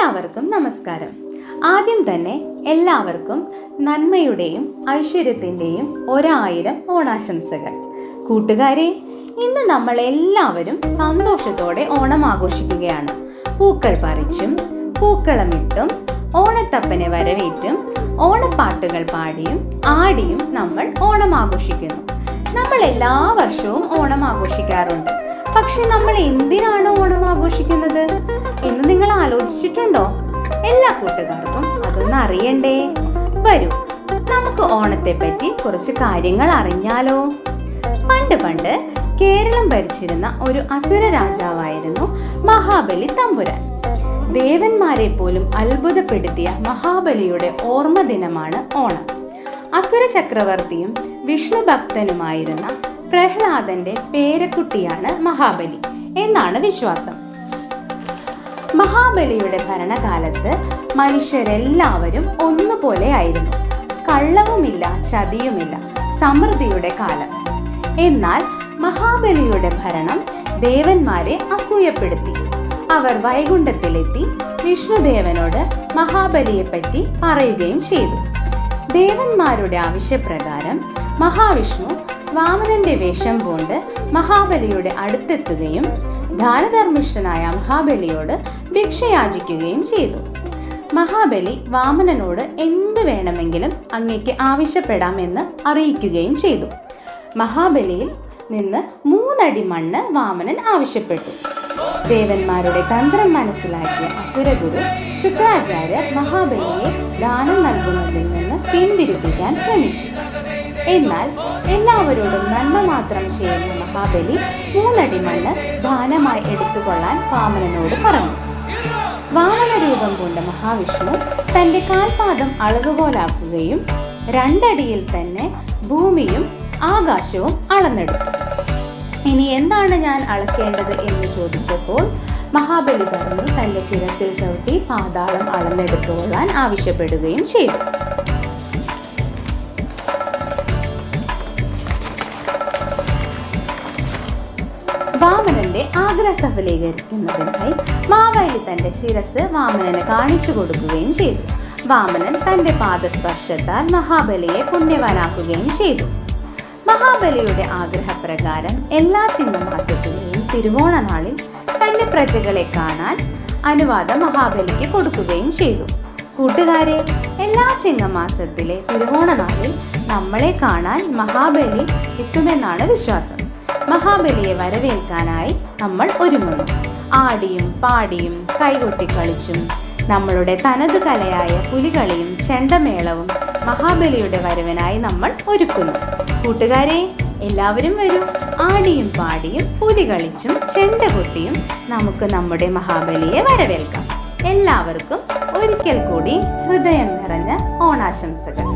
എല്ലാവർക്കും നമസ്കാരം. ആദ്യം തന്നെ എല്ലാവർക്കും നന്മയുടെയും ഐശ്വര്യത്തിൻ്റെയും 1000 ഓണാശംസകൾ. കൂട്ടുകാരെ, ഇന്ന് നമ്മൾ എല്ലാവരും സന്തോഷത്തോടെ ഓണം ആഘോഷിക്കുകയാണ്. പൂക്കൾ പറിച്ചും പൂക്കളമിട്ടും ഓണത്തപ്പനെ വരവേറ്റും ഓണപ്പാട്ടുകൾ പാടിയും ആടിയും നമ്മൾ ഓണം ആഘോഷിക്കുന്നു. നമ്മൾ എല്ലാ വർഷവും ഓണം ആഘോഷിക്കാറുണ്ട്. പക്ഷെ നമ്മൾ എന്തിനാണ് ഓണം ആഘോഷിക്കുന്നത് എന്ന് നിങ്ങൾ ആലോചിച്ചിട്ടുണ്ടോ? എല്ലാ കൂട്ടുകാർക്കും അതൊന്ന് അറിയണ്ടേ? വരൂ, നമുക്ക് ഓണത്തെ പറ്റി കുറച്ച് കാര്യങ്ങൾ അറിഞ്ഞാലോ. പണ്ട് കേരളം ഭരിച്ചിരുന്ന ഒരു അസുര രാജാവായിരുന്നു മഹാബലി തമ്പുരാൻ. ദേവന്മാരെ പോലും അത്ഭുതപ്പെടുത്തിയ മഹാബലിയുടെ ഓർമ്മ ദിനമാണ് ഓണം. അസുര ചക്രവർത്തിയും വിഷ്ണു ഭക്തനുമായിരുന്ന പ്രഹ്ലാദന്റെ പേരക്കുട്ടിയാണ് മഹാബലി എന്നാണ് വിശ്വാസം. മഹാബലിയുടെ ഭരണകാലത്ത് മനുഷ്യരെല്ലാവരും ഒന്നുപോലെ ആയിരുന്നു. കള്ളവുമില്ല, ചതിയുമില്ല, സമൃദ്ധിയുടെ കാലം. എന്നാൽ മഹാബലിയുടെ ഭരണം ദേവന്മാരെ അസൂയപ്പെടുത്തി. അവർ വൈകുണ്ഠത്തിലെത്തി വിഷ്ണുദേവനോട് മഹാബലിയെ പറ്റി പറയുകയും ചെയ്തു. ദേവന്മാരുടെ ആവശ്യപ്രകാരം മഹാവിഷ്ണു വാമനന്റെ വേഷം കൊണ്ട് മഹാബലിയുടെ അടുത്തെത്തുകയും ദാനധർമ്മിഷ്ഠനായ മഹാബലിയോട് ഭിക്ഷയാചിക്കുകയും ചെയ്തു. മഹാബലി വാമനനോട് എന്ത് വേണമെങ്കിലും അങ്ങേക്ക് ആവശ്യപ്പെടാമെന്ന് അറിയിക്കുകയും ചെയ്തു. മഹാബലിയിൽ നിന്ന് 3 അടി മണ്ണ് വാമനൻ ആവശ്യപ്പെട്ടു. ദേവന്മാരുടെ തന്ത്രം മനസ്സിലാക്കിയ അസുരഗുരു ശുക്രാചാര്യർ മഹാബലിയെ ദാനം നൽകുന്നതിൽ നിന്ന് പിന്തിരിപ്പിക്കാൻ ശ്രമിച്ചു. എന്നാൽ എല്ലാവരോടും നന്മ മാത്രം ചെയ്യുന്ന മഹാബലി 3 അടി മണ്ണ് ദാനമായി എടുത്തുകൊള്ളാൻ വാമനനോട് പറഞ്ഞു. വാമന രൂപം കൊണ്ട മഹാവിഷ്ണു തന്റെ കാൽപാദം അളവുകോലാക്കുകയും 2 അടിയിൽ തന്നെ ഭൂമിയും ആകാശവും അളന്നെടുത്തു. ഇനി എന്താണ് ഞാൻ അളക്കേണ്ടത് എന്ന് ചോദിച്ചപ്പോൾ മഹാബലി പറഞ്ഞു തന്റെ ശിരസിൽ ചവിട്ടി പാതാളം അളന്നെടുത്തുകൊള്ളാൻ ആവശ്യപ്പെടുകയും ചെയ്തു. വാമനന്റെ ആഗ്രഹം സഫലീകരിക്കുന്നതിനായി മാവേലി തന്റെ ശിരസ് വാമനന് കാണിച്ചു കൊടുക്കുകയും ചെയ്തു. വാമനൻ തന്റെ പാദസ്പർശത്താൽ മഹാബലിയെ പുണ്യവാനാക്കുകയും ചെയ്തു. മഹാബലിയുടെ ആഗ്രഹപ്രകാരം എല്ലാ ചിങ്ങമാസത്തിലെയും തിരുവോണ നാളിൽ തന്റെ പ്രജകളെ കാണാൻ അനുവാദം മഹാബലിക്ക് കൊടുക്കുകയും ചെയ്തു. കൂട്ടുകാരെ, എല്ലാ ചിങ്ങമാസത്തിലെ തിരുവോണ നാളിൽ നമ്മളെ കാണാൻ മഹാബലി എത്തുമെന്നാണ് വിശ്വാസം. മഹാബലിയെ വരവേൽക്കാനായി നമ്മൾ ഒരുങ്ങുന്നു. ആടിയും പാടിയും കൈകൊട്ടിക്കളിച്ചും നമ്മളുടെ തനത് കലയായ പുലികളിയും ചെണ്ടമേളവും മഹാബലിയുടെ വരവിനായി നമ്മൾ ഒരുക്കുന്നു. കൂട്ടുകാരെ, എല്ലാവരും വരൂ. ആടിയും പാടിയും പുലി കളിച്ചും ചെണ്ട കൊട്ടിയും നമുക്ക് നമ്മുടെ മഹാബലിയെ വരവേൽക്കാം. എല്ലാവർക്കും ഒരിക്കൽ കൂടി ഹൃദയം നിറഞ്ഞ ഓണാശംസകൾ.